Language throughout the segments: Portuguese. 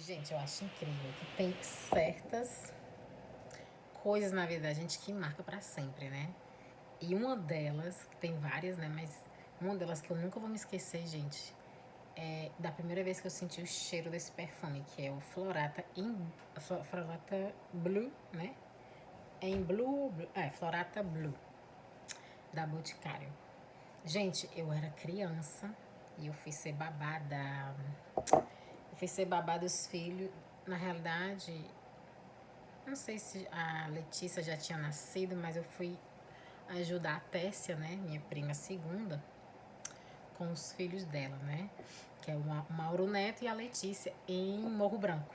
Gente, eu acho incrível que tem certas coisas na vida da gente que marca pra sempre, né? E uma delas, que tem várias, né? Mas uma delas que eu nunca vou me esquecer, gente, é da primeira vez que eu senti o cheiro desse perfume, que é o Florata Blue, né? Florata Blue, da Boticário. Gente, eu era criança e eu fui ser babada. Eu fui ser babá dos filhos. Na realidade, não sei se a Letícia já tinha nascido, mas eu fui ajudar a Tessia, né, minha prima segunda, com os filhos dela, né, que é o Mauro Neto e a Letícia, em Morro Branco.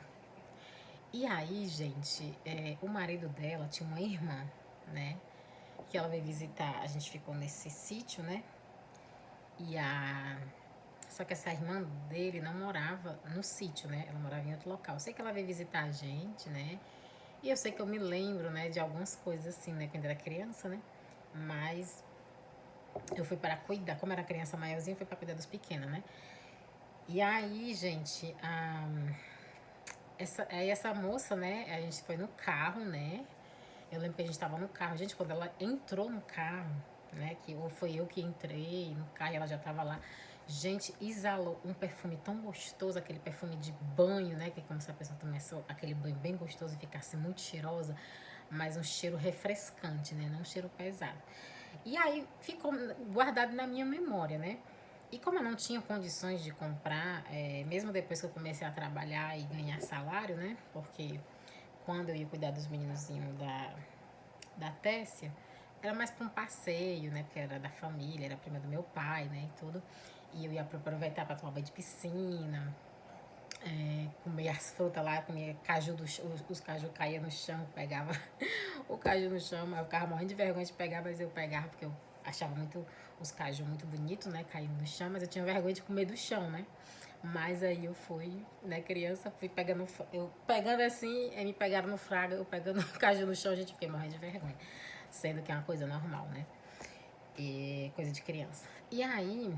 E aí, gente, o marido dela tinha uma irmã, né, que ela veio visitar, a gente ficou nesse sítio, né, e a... Só que essa irmã dele não morava no sítio, né, ela morava em outro local. Eu sei que ela veio visitar a gente, né, e eu sei que eu me lembro, né, de algumas coisas assim, né, quando era criança, né? Mas eu fui para cuidar, como era criança maiorzinha, eu fui para cuidar dos pequenos, né? E aí, gente, essa moça, né, a gente foi no carro, né? Eu lembro que a gente tava no carro. Gente, quando ela entrou no carro, né, que ou foi eu que entrei no carro e ela já tava lá. Gente, exalou um perfume tão gostoso, aquele perfume de banho, né? Que é como se a pessoa tomasse aquele banho bem gostoso e ficasse muito cheirosa, mas um cheiro refrescante, né? Não um cheiro pesado. E aí ficou guardado na minha memória, né? E como eu não tinha condições de comprar, mesmo depois que eu comecei a trabalhar e ganhar salário, né? Porque quando eu ia cuidar dos meninozinhos da Tessia, era mais para um passeio, né? Porque era da família, era prima do meu pai, né? E tudo. E eu ia aproveitar para tomar banho de piscina, comer as frutas lá, comia caju, os caju caíam no chão, pegava o caju no chão, mas eu ficava morrendo de vergonha de pegar, mas eu pegava porque eu achava muito os caju muito bonitos, né, caindo no chão, mas eu tinha vergonha de comer do chão, né. Mas aí eu fui, né, criança, fui pegando, eu pegando assim, me pegaram no fraga, eu pegando o caju no chão, a gente fiquei morrendo de vergonha, sendo que é uma coisa normal, né, e coisa de criança. E aí,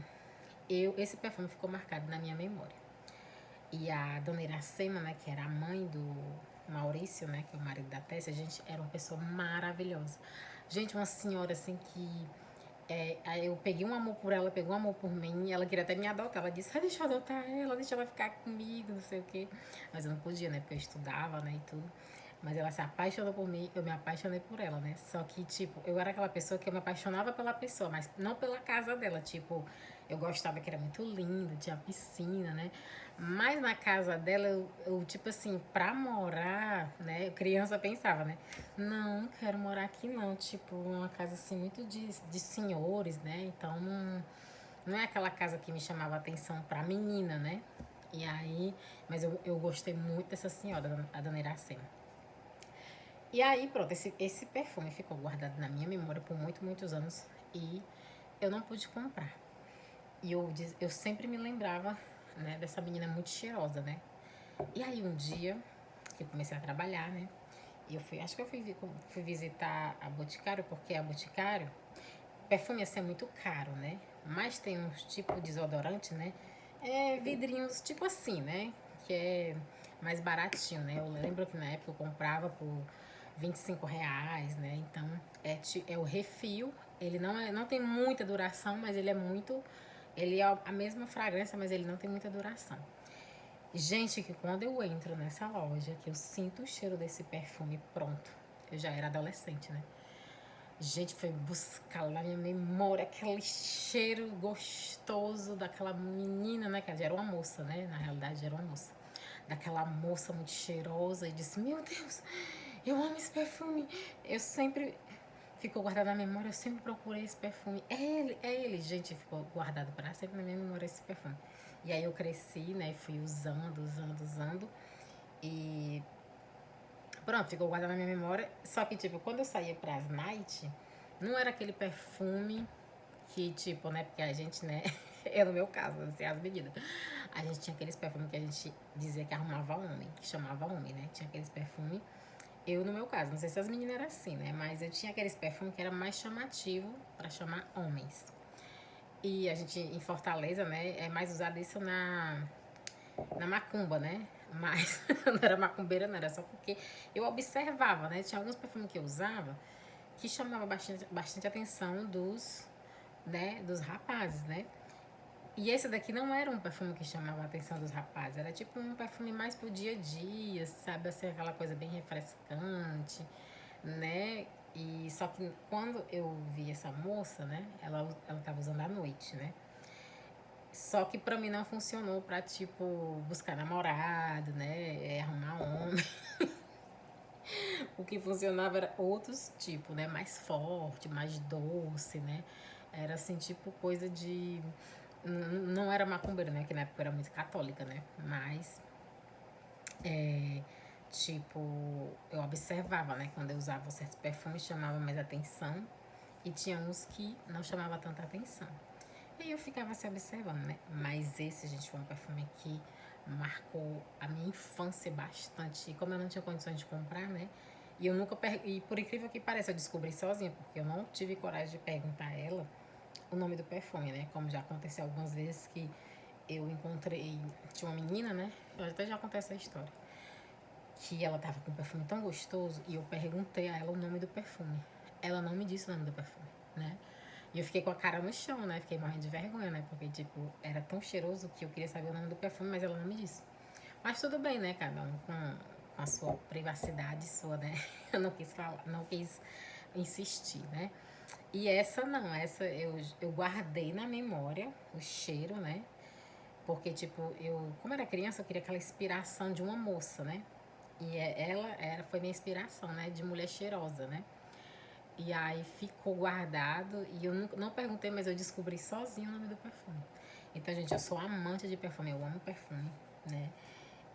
esse perfume ficou marcado na minha memória. E a dona Iracema, né, que era a mãe do Maurício, né, que é o marido da Tessia, a gente era uma pessoa maravilhosa. Gente, uma senhora assim que aí eu peguei um amor por ela, pegou um amor por mim, ela queria até me adotar. Ela disse, deixa eu adotar ela, deixa ela ficar comigo, não sei o quê. Mas eu não podia, né, porque eu estudava, né, e tudo. Mas ela se apaixonou por mim, eu me apaixonei por ela, né? Só que, tipo, eu era aquela pessoa que eu me apaixonava pela pessoa, mas não pela casa dela. Tipo, eu gostava que era muito linda, tinha piscina, né? Mas na casa dela, tipo assim, pra morar, né? Criança pensava, né? Não quero morar aqui não. Tipo, uma casa assim, muito de senhores, né? Então, não é aquela casa que me chamava atenção pra menina, né? E aí, mas eu gostei muito dessa senhora, a dona Iracema. E aí, pronto, esse perfume ficou guardado na minha memória por muitos anos e eu não pude comprar. E eu sempre me lembrava, né, dessa menina muito cheirosa, né? E aí um dia que eu comecei a trabalhar, né? E eu fui, acho que eu fui visitar a Boticário, porque a Boticário, perfume assim é muito caro, né? Mas tem uns tipo de desodorante, né? Vidrinhos tipo assim, né? Que é mais baratinho, né? Eu lembro que na época eu comprava por R$ 25, né? Então é o refil. Ele não tem muita duração, mas ele é muito. Ele é a mesma fragrância, mas ele não tem muita duração. Gente, que quando eu entro nessa loja, que eu sinto o cheiro desse perfume pronto, eu já era adolescente, né? Gente, foi buscar lá na minha memória aquele cheiro gostoso daquela menina, né? Que já era uma moça, né? Na realidade, já era uma moça. Daquela moça muito cheirosa. E disse: Meu Deus, eu amo esse perfume. Eu sempre. Ficou guardado na memória, eu sempre procurei esse perfume. É ele, gente, ficou guardado para sempre na minha memória esse perfume. E aí eu cresci, né? Fui usando. E pronto, ficou guardado na minha memória. Só que, tipo, quando eu saía pras night, não era aquele perfume que, tipo, né? Porque a gente, né? Eu, no meu caso, assim, as meninas. A gente tinha aqueles perfumes que a gente dizia que arrumava homem, que chamava homem, né? Tinha aqueles perfumes. Eu, no meu caso, não sei se as meninas eram assim, né? Mas eu tinha aqueles perfumes que era mais chamativo pra chamar homens. E a gente, em Fortaleza, né? É mais usado isso na macumba, né? Mas não era macumbeira, não, era só porque eu observava, né? Tinha alguns perfumes que eu usava que chamava bastante atenção dos rapazes, né? E esse daqui não era um perfume que chamava a atenção dos rapazes, era tipo um perfume mais pro dia a dia, sabe? Assim, aquela coisa bem refrescante, né? E só que quando eu vi essa moça, né? Ela tava usando à noite, né? Só que pra mim não funcionou pra, tipo, buscar namorado, né? Arrumar homem. O que funcionava era outros tipos, né? Mais forte, mais doce, né? Era assim, tipo, coisa de. Não era macumbeira, né? Que na época eu era muito católica, né? Mas, tipo, eu observava, né? Quando eu usava certos perfumes, chamava mais atenção. E tinha uns que não chamava tanta atenção. E aí eu ficava se observando, né? Mas esse, gente, foi um perfume que marcou a minha infância bastante. E como eu não tinha condições de comprar, né? E eu nunca e por incrível que pareça, eu descobri sozinha, porque eu não tive coragem de perguntar a ela o nome do perfume, né? Como já aconteceu algumas vezes que eu encontrei, tinha uma menina, né? Até já acontece a história. Que ela tava com um perfume tão gostoso e eu perguntei a ela o nome do perfume. Ela não me disse o nome do perfume, né? E eu fiquei com a cara no chão, né? Fiquei morrendo de vergonha, né? Porque, tipo, era tão cheiroso que eu queria saber o nome do perfume, mas ela não me disse. Mas tudo bem, né? Cada um com a sua privacidade sua, né? Eu não quis falar, não quis insistir, né? E essa não, essa eu guardei na memória o cheiro, né? Porque, tipo, como era criança, eu queria aquela inspiração de uma moça, né? E foi minha inspiração, né? De mulher cheirosa, né? E aí ficou guardado e eu não perguntei, mas eu descobri sozinho o nome do perfume. Então, gente, eu sou amante de perfume, eu amo perfume, né?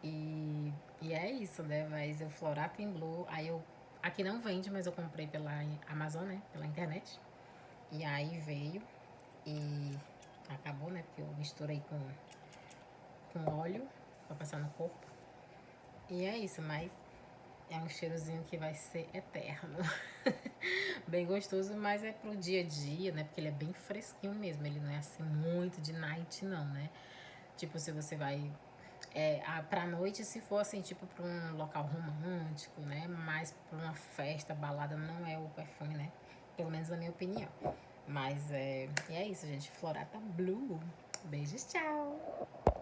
E é isso, né? Mas o Florato em Blue, aí eu. Aqui não vende, mas eu comprei pela Amazon, né? Pela internet. E aí veio e acabou, né? Porque eu misturei com óleo pra passar no corpo. E é isso, mas é um cheirozinho que vai ser eterno. Bem gostoso, mas é pro dia a dia, né? Porque ele é bem fresquinho mesmo. Ele não é assim muito de night, não, né? Tipo, se você vai pra noite, se for assim, tipo, pra um local romântico, né? Mas pra uma festa, balada, não é o perfume, né? Pelo menos na minha opinião. Mas e é isso, gente. Florata Blue. Beijos, tchau!